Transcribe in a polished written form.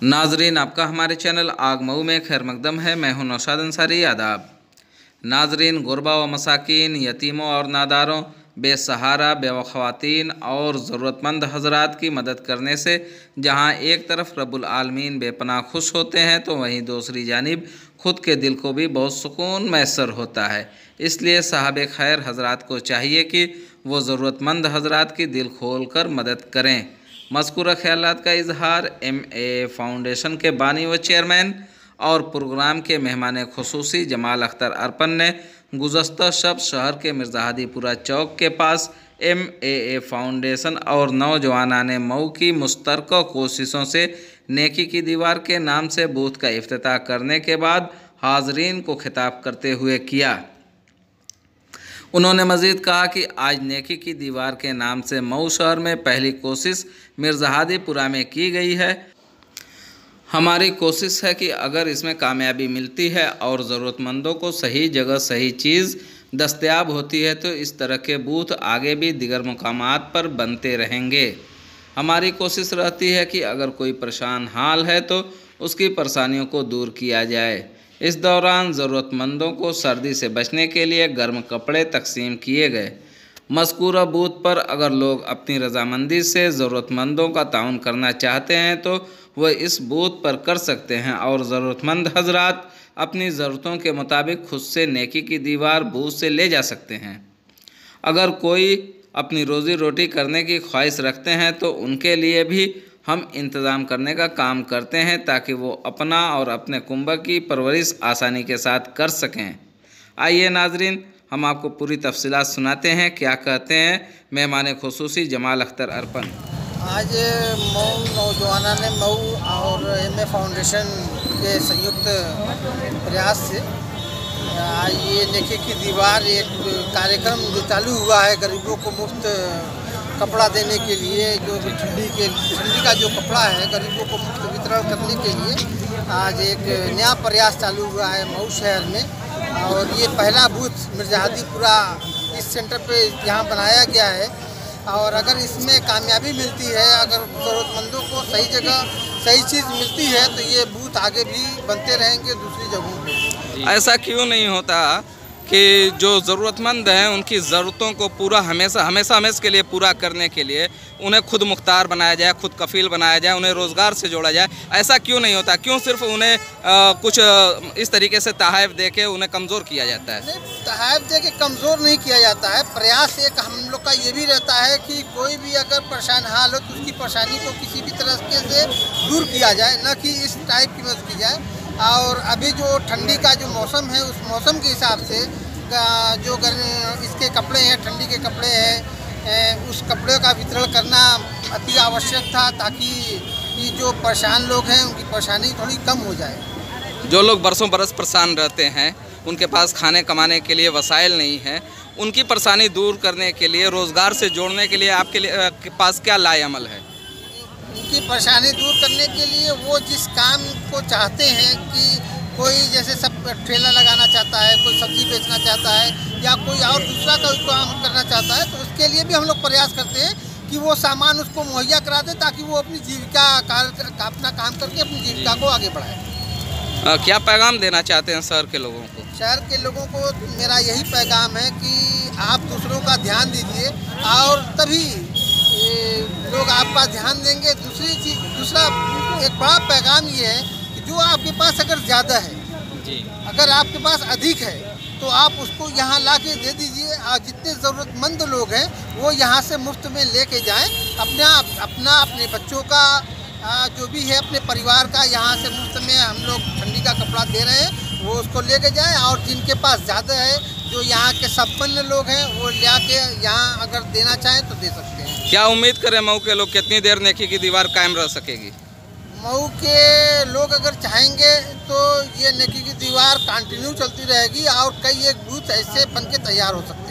नाजरीन, आपका हमारे चैनल आग मऊ में खैर मकदम है। मैं हूं नौशाद अंसारी। आदाब नाजरीन, गुरबा व मसाकिन, यतीमों और नादारों, बेसहारा बेवा ख़वातीन और ज़रूरतमंद हज़रात की मदद करने से जहां एक तरफ रब्बुल आलमीन बेपनाह खुश होते हैं तो वहीं दूसरी जानिब ख़ुद के दिल को भी बहुत सुकून मैसर होता है। इसलिए साहब खैर हज़रात को चाहिए कि वो ज़रूरतमंद हज़रात की दिल खोल कर मदद करें। मज़कूरा ख़यालात का इजहार MA फाउंडेशन के बानी व चेयरमैन और प्रोग्राम के मेहमान खुसूसी जमाल अख्तर अरपन ने गुज़श्ता शब शहर के मिर्ज़ाहदीपुरा चौक के पास MAA फाउंडेशन और नौजवानाने मऊ की मुश्तरका कोशिशों से नेकी की दीवार के नाम से बूथ का इफ्तिताह करने के बाद हाज़रीन को खिताब करते हुए किया। उन्होंने मज़ीद कहा कि आज नेकी की दीवार के नाम से मऊ शहर में पहली कोशिश मिर्ज़ाहदीपुरा में की गई है। हमारी कोशिश है कि अगर इसमें कामयाबी मिलती है और ज़रूरतमंदों को सही जगह सही चीज़ दस्तयाब होती है तो इस तरह के बूथ आगे भी दीगर मुकामात पर बनते रहेंगे। हमारी कोशिश रहती है कि अगर कोई परेशान हाल है तो उसकी परेशानियों को दूर किया जाए। इस दौरान ज़रूरतमंदों को सर्दी से बचने के लिए गर्म कपड़े तकसीम किए गए। मज़कूरा बूथ पर अगर लोग अपनी रज़ामंदी से ज़रूरतमंदों का ताउन करना चाहते हैं तो वह इस बूथ पर कर सकते हैं और ज़रूरतमंद हज़रात अपनी ज़रूरतों के मुताबिक खुद से नेकी की दीवार बूथ से ले जा सकते हैं। अगर कोई अपनी रोज़ी रोटी करने की ख्वाहिश रखते हैं तो उनके लिए भी हम इंतज़ाम करने का काम करते हैं ताकि वो अपना और अपने कुंबा की परवरिश आसानी के साथ कर सकें। आइए नाजरीन, हम आपको पूरी तफसीलात सुनाते हैं। क्या कहते हैं मेहमान खुसूसी जमाल अख्तर अरपन। आज मऊ नौजवानाने मऊ और MA फाउंडेशन के संयुक्त प्रयास से आज ये नेकी की दीवार एक कार्यक्रम जो चालू हुआ है गरीबों को मुफ्त कपड़ा देने के लिए, जो ठंडी का जो कपड़ा है गरीबों को मुफ्त वितरण करने के लिए आज एक नया प्रयास चालू हुआ है मऊ शहर में। और ये पहला बूथ मिर्ज़ाहदीपुरा इस सेंटर पे यहाँ बनाया गया है और अगर इसमें कामयाबी मिलती है, अगर ज़रूरतमंदों को सही जगह सही चीज़ मिलती है तो ये बूथ आगे भी बनते रहेंगे दूसरी जगहों पे। ऐसा क्यों नहीं होता कि जो ज़रूरतमंद हैं उनकी ज़रूरतों को पूरा हमेशा के लिए पूरा करने के लिए उन्हें खुद मुख्तार बनाया जाए, खुद कफ़ील बनाया जाए, उन्हें रोज़गार से जोड़ा जाए? ऐसा क्यों नहीं होता? क्यों सिर्फ उन्हें कुछ इस तरीके से तहाइफ दे के उन्हें कमज़ोर किया जाता है? नहीं, तहाइफ दे के कमज़ोर नहीं किया जाता है। प्रयास एक हम लोग का ये भी रहता है कि कोई भी अगर परेशान हाल हो तो उसकी परेशानी को किसी भी तरह से दूर किया जाए, न कि इस टाइप की मदद की जाए। और अभी जो ठंडी का जो मौसम है उस मौसम के हिसाब से जो इसके कपड़े हैं, ठंडी के कपड़े हैं, उस कपड़े का वितरण करना अति आवश्यक था ताकि ये जो परेशान लोग हैं उनकी परेशानी थोड़ी कम हो जाए। जो लोग बरसों बरस परेशान रहते हैं, उनके पास खाने कमाने के लिए वसाइल नहीं है, उनकी परेशानी दूर करने के लिए, रोज़गार से जोड़ने के लिए आपके पास क्या लाएअमल है? उनकी परेशानी दूर करने के लिए वो जिस काम को चाहते हैं कि कोई जैसे सब ठेला लगाना चाहता है, कोई सब्ज़ी बेचना चाहता है या कोई और दूसरा का काम करना चाहता है तो उसके लिए भी हम लोग प्रयास करते हैं कि वो सामान उसको मुहैया करा दे ताकि वो अपनी जीविका अपना काम करके अपनी जीविका को आगे बढ़ाए। क्या पैगाम देना चाहते हैं शहर के लोगों को? शहर के लोगों को मेरा यही पैगाम है कि आप दूसरों का ध्यान दीजिए और तभी लोग आपका ध्यान देंगे। दूसरा एक बड़ा पैगाम ये है कि जो आपके पास अगर ज़्यादा है जी, अगर आपके पास अधिक है तो आप उसको यहाँ ला के दे दीजिए और जितने ज़रूरतमंद लोग हैं वो यहाँ से मुफ्त में लेके जाएं। अपने बच्चों का जो भी है अपने परिवार का यहाँ से मुफ्त में हम लोग ठंडी का कपड़ा दे रहे हैं, वो उसको लेके जाएं। और जिनके पास ज़्यादा है, जो यहाँ के संपन्न लोग हैं, वो ला के यहाँ अगर देना चाहें तो दे सकते हैं। क्या उम्मीद करें मऊ के लोग कितनी देर नेकी की दीवार कायम रह सकेगी? मऊ के लोग अगर चाहेंगे तो ये नेकी की दीवार कंटिन्यू चलती रहेगी और कई एक बूथ ऐसे बन के तैयार हो सकते हैं।